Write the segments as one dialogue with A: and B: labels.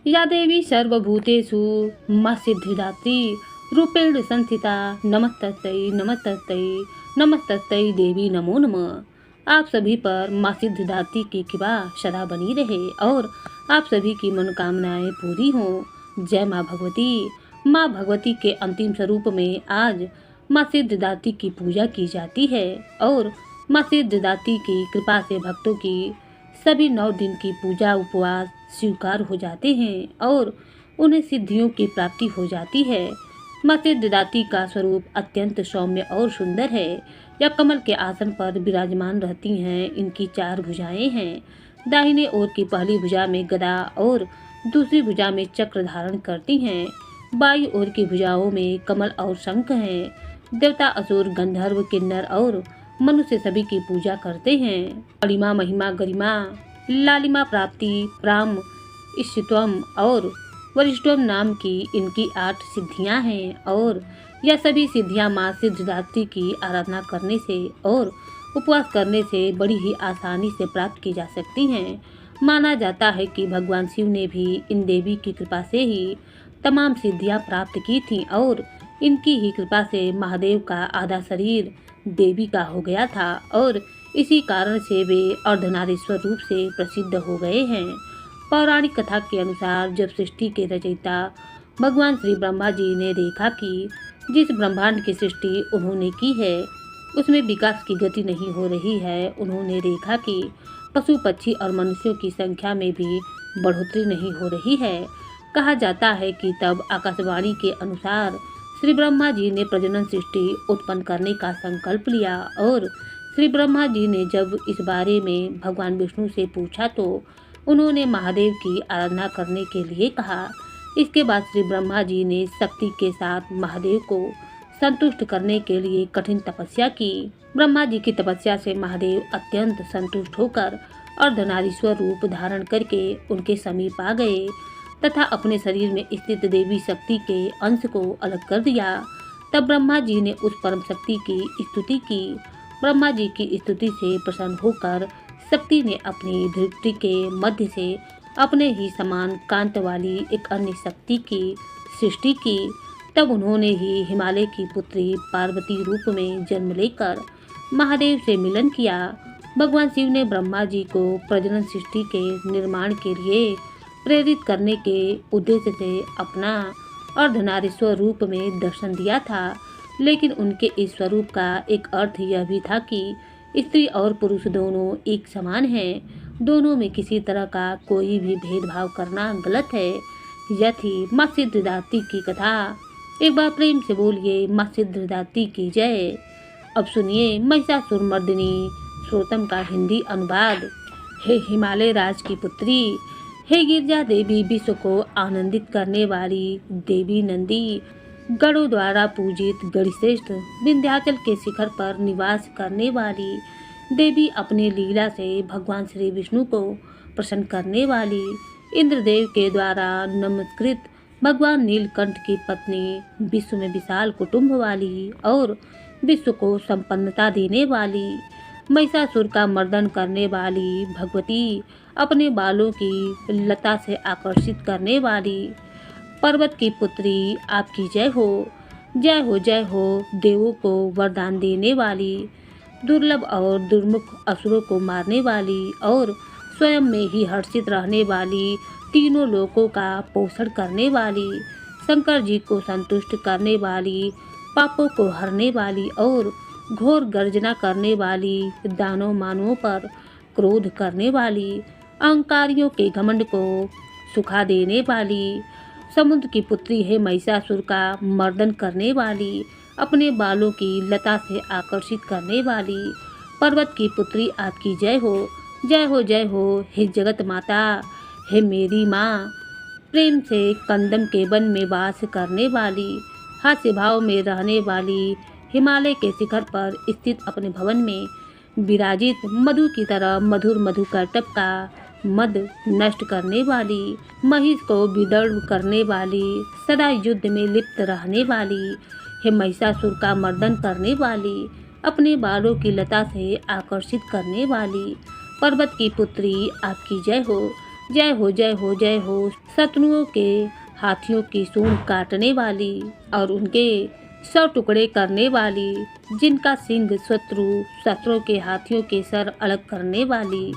A: या देवी सर्वभूतेषु मा सिद्धिदात्री रूपेण संस्थिता नमस्तस्यै नमस्तस्यै नमस्तस्यै देवी नमो नमः। आप सभी पर माँ सिद्धिदात्री की कृपा सदा बनी रहे और आप सभी की मनोकामनाएं पूरी हों। जय माँ भगवती। माँ भगवती के अंतिम स्वरूप में आज माँ सिद्धिदात्री की पूजा की जाती है और माँ सिद्धिदात्री की कृपा से भक्तों की सभी 9 दिन की पूजा उपवास स्वीकार हो जाते हैं और उन्हें सिद्धियों की प्राप्ति हो जाती है। माँ सिद्धिदात्री का स्वरूप अत्यंत सौम्य और सुंदर है। यह कमल के आसन पर विराजमान रहती हैं। इनकी 4 भुजाएं हैं। दाहिने ओर की पहली भुजा में गदा और दूसरी भुजा में चक्र धारण करती हैं। बाईं ओर की भुजाओं में कमल और शंख हैं। देवता, असुर, गंधर्व, किन्नर और मनुष्य सभी की पूजा करते हैं। गरिमा, महिमा, गरिमा, लालिमा, प्राप्ति, प्राम, इष्टत्वम और वरिष्ठत्वम नाम की इनकी 8 सिद्धियां हैं और यह सभी सिद्धियां माँ सिद्धिदात्री की आराधना करने से और उपवास करने से बड़ी ही आसानी से प्राप्त की जा सकती हैं। माना जाता है कि भगवान शिव ने भी इन देवी की कृपा से ही तमाम सिद्धियां प्राप्त की थीं और इनकी ही कृपा से महादेव का आधा शरीर देवी का हो गया था और इसी कारण से वे अर्धनारीश्वर रूप से प्रसिद्ध हो गए हैं। पौराणिक कथा के अनुसार जब सृष्टि के रचयिता भगवान श्री ब्रह्मा जी ने देखा कि जिस ब्रह्मांड की सृष्टि उन्होंने की है उसमें विकास की गति नहीं हो रही है, उन्होंने देखा कि पशु, पक्षी और मनुष्यों की संख्या में भी बढ़ोतरी नहीं हो रही है। कहा जाता है कि तब आकाशवाणी के अनुसार श्री ब्रह्मा जी ने प्रजनन सृष्टि उत्पन्न करने का संकल्प लिया और श्री ब्रह्मा जी ने जब इस बारे में भगवान विष्णु से पूछा तो उन्होंने महादेव की आराधना करने के लिए कहा। इसके बाद श्री ब्रह्मा जी ने शक्ति के साथ महादेव को संतुष्ट करने के लिए कठिन तपस्या की। ब्रह्मा जी की तपस्या से महादेव अत्यंत संतुष्ट होकर अर्धनारीश्वर रूप धारण करके उनके समीप आ गए तथा अपने शरीर में स्थित देवी शक्ति के अंश को अलग कर दिया। तब ब्रह्मा जी ने उस परम शक्ति की स्तुति की। ब्रह्मा जी की स्तुति से प्रसन्न होकर शक्ति ने अपनी धृष्टि के मध्य से अपने ही समान कांत वाली एक अन्य शक्ति की सृष्टि की। तब उन्होंने ही हिमालय की पुत्री पार्वती रूप में जन्म लेकर महादेव से मिलन किया। भगवान शिव ने ब्रह्मा जी को प्रजनन सृष्टि के निर्माण के लिए प्रेरित करने के उद्देश्य से अपना अर्धनारीश्वर रूप में दर्शन दिया था, लेकिन उनके इस स्वरूप का एक अर्थ यह भी था कि स्त्री और पुरुष दोनों एक समान हैं, दोनों में किसी तरह का कोई भी भेदभाव करना गलत है। यह थी माँ सिद्धिदात्री की कथा। एक बार प्रेम से बोलिए माँ सिद्धिदात्री की जय। अब सुनिए महिषासुरमर्दिनी श्रोतम का हिंदी अनुवाद। हे हिमालय राज की पुत्री, हे गिरजा देवी, विश्व को आनंदित करने वाली देवी नंदी, गणों द्वारा पूजित गणश्रेष्ठ, विंध्याचल के शिखर पर निवास करने वाली देवी, अपने लीला से भगवान श्री विष्णु को प्रसन्न करने वाली, इंद्रदेव के द्वारा नमस्कृत भगवान नीलकंठ की पत्नी, विश्व में विशाल कुटुंब वाली और विश्व को संपन्नता देने वाली, महिषासुर का मर्दन करने वाली भगवती, अपने बालों की लता से आकर्षित करने वाली, पर्वत की पुत्री, आपकी जय हो, जय हो, जय हो। देवों को वरदान देने वाली, दुर्लभ और दुर्मुख असुरों को मारने वाली और स्वयं में ही हर्षित रहने वाली, तीनों लोकों का पोषण करने वाली, शंकर जी को संतुष्ट करने वाली, पापों को हरने वाली और घोर गर्जना करने वाली, दानव मानवों पर क्रोध करने वाली, अहंकारियों के घमंड को सुखा देने वाली, समुद्र की पुत्री है महिषासुर का मर्दन करने वाली, अपने बालों की लता से आकर्षित करने वाली, पर्वत की पुत्री, आपकी जय हो, जय हो, जय हो। हे जगत माता, हे मेरी माँ, प्रेम से कंदम के वन में वास करने वाली, हास्य भाव में रहने वाली, हिमालय के शिखर पर स्थित अपने भवन में विराजित, मधु की तरह मधुर मधुकर्टप का मद नष्ट करने वाली, महिष को विदर्भ करने वाली, सदा युद्ध में लिप्त रहने वाली, हे महिषासुर का मर्दन करने वाली, अपने बालों की लता से आकर्षित करने वाली, पर्वत की पुत्री, आपकी जय हो, जय हो जय हो जय हो शत्रुओं के हाथियों की सूंड काटने वाली और उनके 100 टुकड़े करने वाली, जिनका सिंह शत्रुओं के हाथियों के सर अलग करने वाली,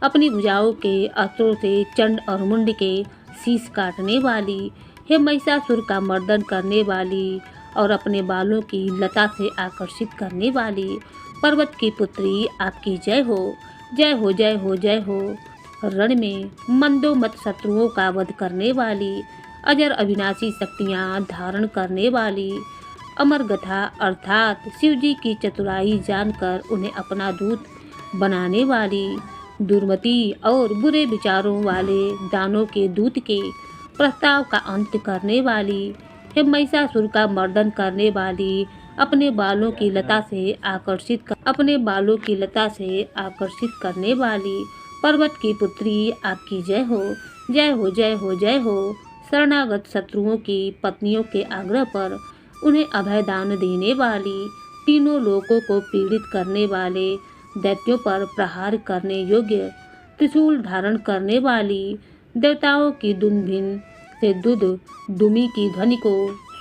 A: अपनी भुजाओं के अस्त्रों से चंड और मुंड के शीश काटने वाली, हे महिषासुर का मर्दन करने वाली और अपने बालों की लता से आकर्षित करने वाली पर्वत की पुत्री, आपकी जय हो जय हो जय हो जय हो। रण में मंदोमत शत्रुओं का वध करने वाली, अजर अविनाशी शक्तियाँ धारण करने वाली, अमर गथा अर्थात शिवजी की चतुराई जानकर उन्हें अपना दूत बनाने वाली, दुर्मति और बुरे विचारों वाले दानों के दूत के प्रस्ताव का अंत करने वाली, हे महिषासुर का मर्दन करने वाली, अपने बालों की लता से आकर्षित करने वाली पर्वत की पुत्री, आपकी जय हो जय हो जय हो जय हो। शरणागत शत्रुओं की पत्नियों के आग्रह पर उन्हें अभय दान देने वाली, तीनों लोकों को पीड़ित करने वाले दैत्यों पर प्रहार करने योग्य त्रिशूल धारण करने वाली, देवताओं की दुंभिन से दुमी की ध्वनि को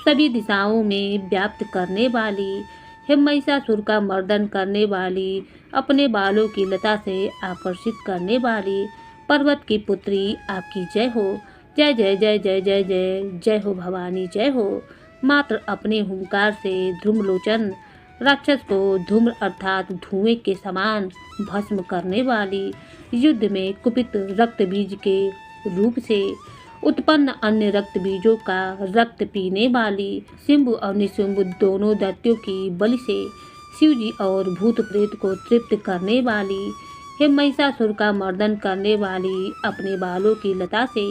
A: सभी दिशाओं में व्याप्त करने वाली, हे महिषासुर का मर्दन करने वाली, अपने बालों की लता से आकर्षित करने वाली पर्वत की पुत्री, आपकी जय हो जय जय जय जय जय जय जय हो भवानी जय हो। मात्र अपने हुंकार से ध्रुमलोचन राक्षस को धूम्र अर्थात धुएं के समान भस्म करने वाली, युद्ध में कुपित रक्त बीज के रूप से उत्पन्न अन्य रक्त बीजों का रक्त पीने वाली, शिंबु और निशुंबु दोनों दैत्यों की बलि से शिवजी और भूत प्रेत को तृप्त करने वाली, हे महिषासुर का मर्दन करने वाली, अपने बालों की लता से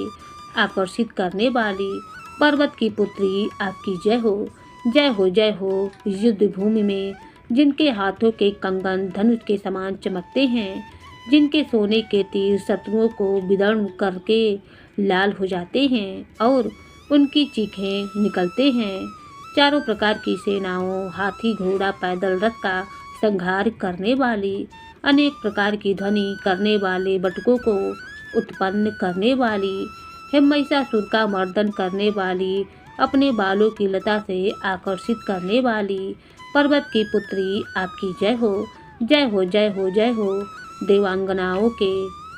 A: आकर्षित करने वाली पर्वत की पुत्री, आपकी जय हो जय हो जय हो। युद्ध भूमि में जिनके हाथों के कंगन धनुष के समान चमकते हैं, जिनके सोने के तीर शत्रुओं को विदर्भ करके लाल हो जाते हैं और उनकी चीखें निकलते हैं, चारों प्रकार की सेनाओं हाथी घोड़ा पैदल रथ का संहार करने वाली, अनेक प्रकार की ध्वनि करने वाले बटुकों को उत्पन्न करने वाली, हे महिषासुर का मर्दन करने वाली, अपने बालों की लता से आकर्षित करने वाली पर्वत की पुत्री, आपकी जय हो जय हो जय हो जय हो। देवांगनाओं के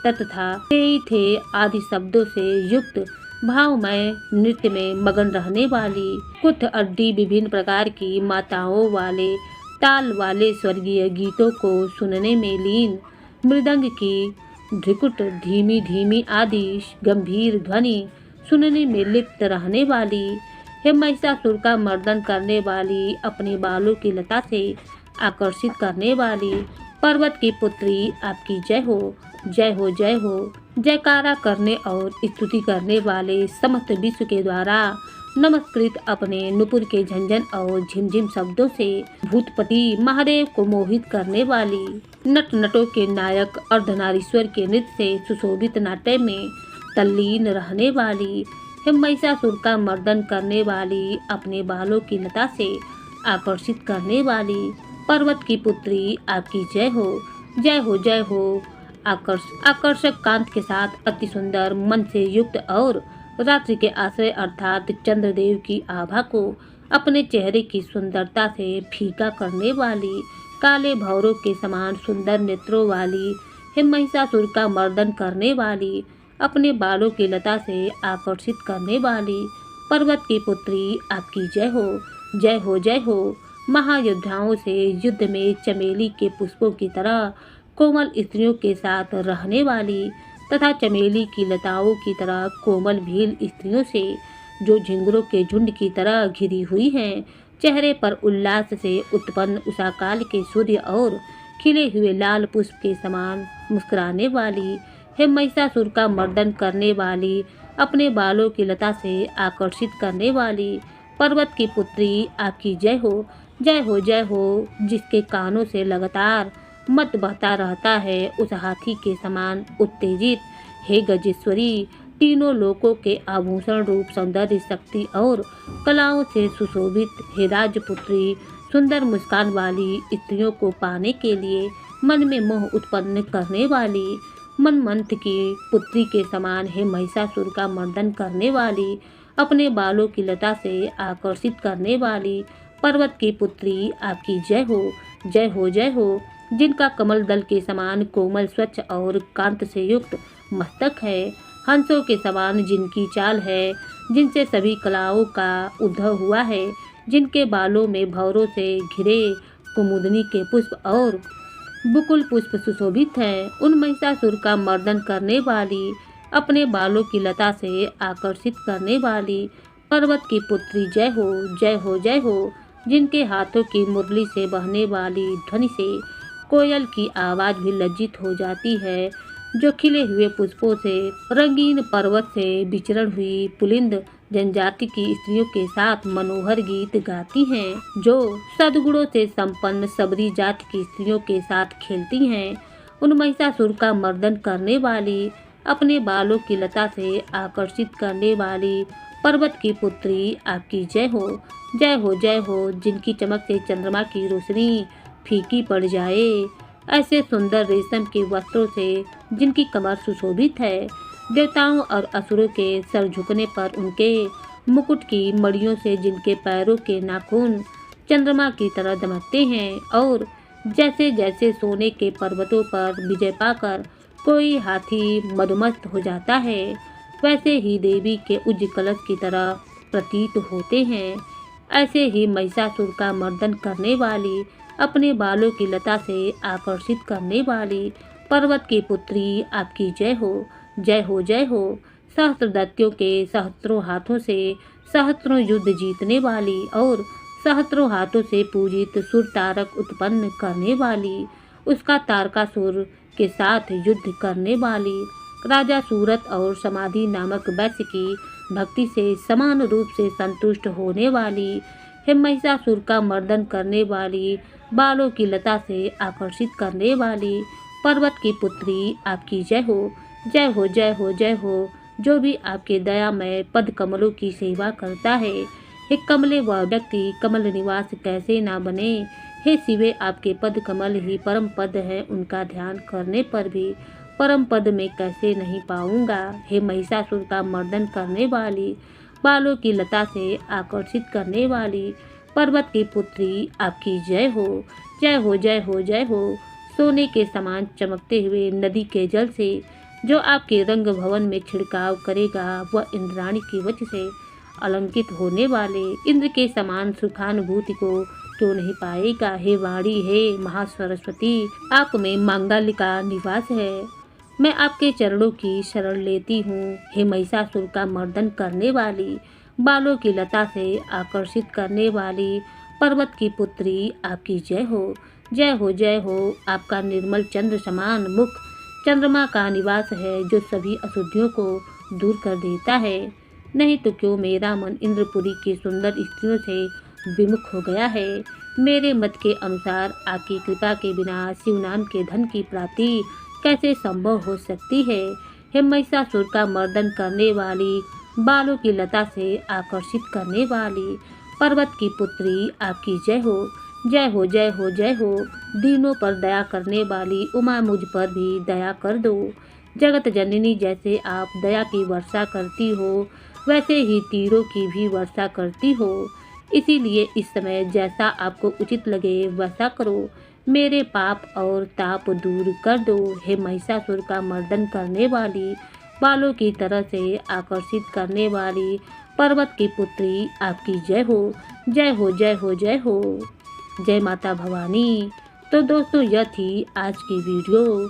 A: तथा थे आदि शब्दों से युक्त भावमय नृत्य में मगन रहने वाली, कुछ अड्डी विभिन्न प्रकार की माताओं वाले ताल वाले स्वर्गीय गीतों को सुनने में लीन, मृदंग की ध्रिकुट धीमी धीमी आदि गंभीर ध्वनि सुनने में लिप्त रहने वाली, हे महिषासुर का मर्दन करने वाली, अपने बालों की लता से आकर्षित करने वाली पर्वत की पुत्री, आपकी जय हो जय हो जय हो। जयकारा करने और स्तुति करने वाले समस्त विश्व के द्वारा नमस्कृत अपने नुपुर के झंझन और झिमझिम शब्दों से भूतपति महादेव को मोहित करने वाली, नट नटों के नायक अर्धनारीश्वर के नृत्य से सुशोभित नाट्य में तल्लीन रहने वाली, हे महिषासुर का मर्दन करने वाली, अपने बालों की लता से आकर्षित करने वाली पर्वत की पुत्री, आपकी जय हो जय हो जय हो। आकर्षक कांत के साथ अति सुंदर मन से युक्त और रात्रि के आश्रय अर्थात चंद्रदेव की आभा को अपने चेहरे की सुंदरता से फीका करने वाली, काले भौरों के समान सुंदर नेत्रों वाली, हे महिषासुर का मर्दन करने वाली, अपने बालों की लता से आकर्षित करने वाली पर्वत की पुत्री, आपकी जय हो जय हो जय हो। महायोद्धाओं से युद्ध में चमेली के पुष्पों की तरह कोमल स्त्रियों के साथ रहने वाली तथा चमेली की लताओं की तरह कोमल भील स्त्रियों से जो झिंगुरों के झुंड की तरह घिरी हुई हैं, चेहरे पर उल्लास से उत्पन्न उषाकाल के सूर्य और खिले हुए लाल पुष्प के समान मुस्कुराने वाली, हे महिषासुर का मर्दन करने वाली, अपने बालों की लता से आकर्षित करने वाली पर्वत की पुत्री, आपकी जय हो जय हो जय हो। जिसके कानों से लगातार मत बहता रहता है, उस हाथी के समान उत्तेजित, हे गजेश्वरी, तीनों लोकों के आभूषण रूप सौंदर्य शक्ति और कलाओं से सुशोभित, हे राजपुत्री, सुंदर मुस्कान वाली स्त्रियों को पाने के लिए मन में मोह उत्पन्न करने वाली, मनमंथ की पुत्री के समान हे महिषासुर का मर्दन करने वाली, अपने बालों की लता से आकर्षित करने वाली पर्वत की पुत्री आपकी जय हो, जय हो, जय हो। जिनका कमल दल के समान कोमल स्वच्छ और कांत से युक्त मस्तक है, हंसों के समान जिनकी चाल है, जिनसे सभी कलाओं का उद्भव हुआ है, जिनके बालों में भंवरों से घिरे कुमुदनी के पुष्प और बुकुल पुष्प सुशोभित हैं, उन महिषासुर का मर्दन करने वाली, अपने बालों की लता से आकर्षित करने वाली पर्वत की पुत्री जय हो, जय हो, जय हो। जिनके हाथों की मुरली से बहने वाली ध्वनि से कोयल की आवाज़ भी लज्जित हो जाती है, जो खिले हुए पुष्पों से रंगीन पर्वत से विचरण हुई पुलिंद जनजाति की स्त्रियों के साथ मनोहर गीत गाती हैं, जो सद्गुणों से संपन्न सबरी जाति की स्त्रियों के साथ खेलती हैं, उन महिषासुर का मर्दन करने वाली, अपने बालों की लता से आकर्षित करने वाली पर्वत की पुत्री आपकी जय हो, जय हो, जय हो। जिनकी चमक से चंद्रमा की रोशनी फीकी पड़ जाए, ऐसे सुंदर रेशम के वस्त्रों से जिनकी कमर सुशोभित है, देवताओं और असुरों के सर झुकने पर उनके मुकुट की मड़ियों से जिनके पैरों के नाखून चंद्रमा की तरह दमकते हैं, और जैसे जैसे सोने के पर्वतों पर विजय पाकर कोई हाथी मदमस्त हो जाता है, वैसे ही देवी के उज्ज कलश की तरह प्रतीत होते हैं। ऐसे ही महिषासुर का मर्दन करने वाली, अपने बालों की लता से आकर्षित करने वाली पर्वत की पुत्री आपकी जय हो, जय हो, जय हो। सहस्त्र दैत्यों के सहस्त्रों हाथों से सहस्त्रों युद्ध जीतने वाली और सहस्त्रों हाथों से पूजित सुर तारक उत्पन्न करने वाली, उसका तारकासुर के साथ युद्ध करने वाली, राजा सूरत और समाधि नामक वैश्य की भक्ति से समान रूप से संतुष्ट होने वाली, हे महिषासुर का मर्दन करने वाली, बालों की लता से आकर्षित करने वाली पर्वत की पुत्री आपकी जय हो, जय हो, जय हो, जय हो। जो भी आपके दयामय पद कमलों की सेवा करता है, हे कमले वह व्यक्ति कमल निवास कैसे ना बने। हे शिवे, आपके पद कमल ही परम पद है, उनका ध्यान करने पर भी परम पद में कैसे नहीं पाऊंगा। हे महिषासुर का मर्दन करने वाली, बालों की लता से आकर्षित करने वाली पर्वत की पुत्री आपकी जय हो, जय हो, जय हो, जय हो। सोने के समान चमकते हुए नदी के जल से जो आपके रंग भवन में छिड़काव करेगा, वह इंद्राणी की वजह से अलंकित होने वाले इंद्र के समान सुखानुभूति को क्यों नहीं पाएगा। हे वाणी, हे महासरस्वती, आप में मांगल्य का निवास है, मैं आपके चरणों की शरण लेती हूँ। हे महिषासुर का मर्दन करने वाली, बालों की लता से आकर्षित करने वाली पर्वत की पुत्री आपकी जय हो, जय हो, जय हो। आपका निर्मल चंद्र समान मुख चंद्रमा का निवास है, जो सभी अशुद्धियों को दूर कर देता है। नहीं तो क्यों मेरा मन इंद्रपुरी की सुंदर स्त्रियों से विमुख हो गया है। मेरे मत के अनुसार आपकी कृपा के बिना शिवनाम के धन की प्राप्ति कैसे संभव हो सकती है। हे महिषासुर का मर्दन करने वाली, बालों की लता से आकर्षित करने वाली पर्वत की पुत्री आपकी जय हो, जय हो, जय हो, जय हो। दीनों पर दया करने वाली उमा, मुझ पर भी दया कर दो। जगत जननी, जैसे आप दया की वर्षा करती हो, वैसे ही तीरों की भी वर्षा करती हो। इसीलिए इस समय जैसा आपको उचित लगे वैसा करो, मेरे पाप और ताप दूर कर दो। हे महिषासुर का मर्दन करने वाली, बालों की तरह से आकर्षित करने वाली पर्वत की पुत्री आपकी जय हो, जय हो, जय हो, जय हो। जय माता भवानी। तो दोस्तों, यह थी आज की वीडियो।